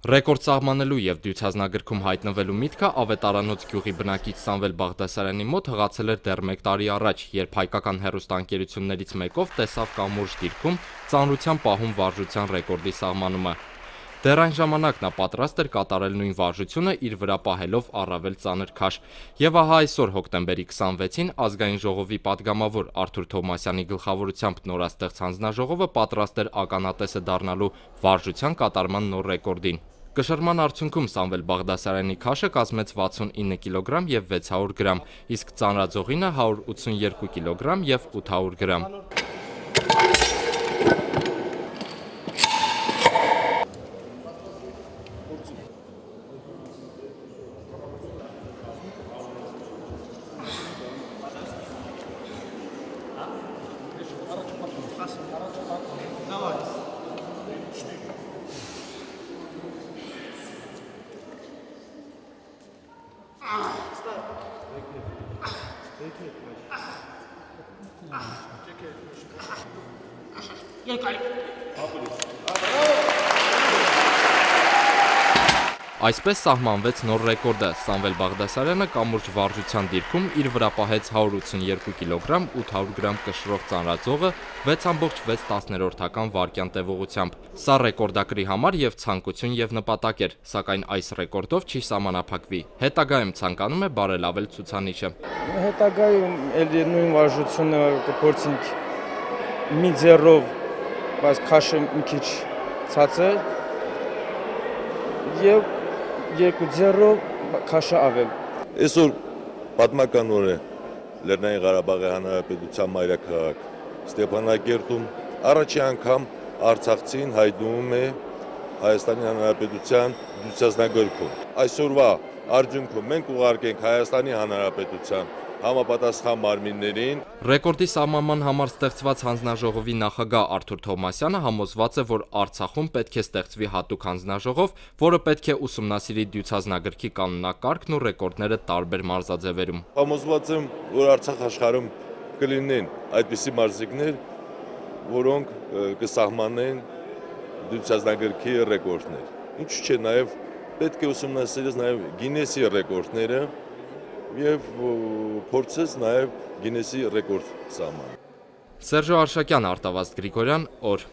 Ռեկորդ սահմանելու և դյուցազնագրքում հայտնվելու միտքը Ավետարանոց գյուղի բնակիչ Սամվել Բաղդասարյանի մոտ հղացել էր դեռ 1 տարի առաջ, երբ հայկական հեռուստաընկերություններից մեկով տեսավ կամուրջ դիրքում ծանրության պահում վարժության ռեկորդի սահմանումը։ Դեռ այն ժամանակ նա պատրաստ էր կատարել նույն վարժությունը իր վրա պահելով առավել ծանր քաշ։ Եվ ահա այսօր հոկտեմբերի 26-ին Ազգային ժողովի պատգամավոր Արթուր Թովմասյանի գլխավորությամբ նորաստեղծ հանձնաժողովը պատրաստ էր ականատեսը դառնալու վարժության կատարման նոր ռեկորդին։ Կշռման արդյունքում Սամվել Բաղդասարյանի քաշը կազմեց 69 կիլոգրամ և 600 գրամ, իսկ ծանրաձողինը 182 կիլոգրամ և 800 գրամ։ Այսպես սահմանվեց նոր ռեկորդը։ Սամվել Բաղդասարյանը կամուրջ վարժության դիրքում իր վրա պահեց 182 կիլոգրամ 800 գրամ կշռող ծանրաձողը 6.6 վայրկյան տևողությամբ։ Սա ռեկորդակրի համար և ցանկություն և նպատակ էր, սակայն այս ռեկորդով չի սահմանափակվի։ Հետագայում ցանկանում է բարելավել ցուցանիշը։ Հետագայում էլ նույն վարժությունը կփորձենք մի ձեռով, բայց քաշը մի քիչ ցածր եւ երկու ձեռով քաշը ավել։ Այսօր պատմական օր է Լեռնային Ղարաբաղի Հանրապետության մայրաքաղաք Ստեփանակերտում առաջի անգամ արցախցին հայտնվում է Հայաստանի Հանրապետության դյուցազնագրքում։ Այսօրվա արդյունքում մենք ուղարկենք Հայաստանի Հանրապետության համապատասխան մարմիններին։ Ռեկորդի սահմանման համար ստեղծված հանձնաժողովի նախագահ Արթուր Թովմասյանը համոզված է, որ Արցախում պետք է ստեղծվի հատուկ հանձնաժողով, որը պետք է ուսումնասիրի դյուցազնագրքի կանոնակարգն ու ռեկորդները տարբեր մարզաձևերում։ Համոզված եմ, որ Արցախ աշխարհում կլինեն այդպիսի մարզիկներ, որոնք կսահմանեն դյուցազնագրքի ռեկորդներ։ Ինչու՞ չէ, նաև պետք է ուսումնասիրել նաև Գինեսի ռեկորդները և փորձես նաև Գինեսի ռեկորդ սահմանել։ Սերժո Արշակյան, Արտավազդ Գրիգորյան, օր։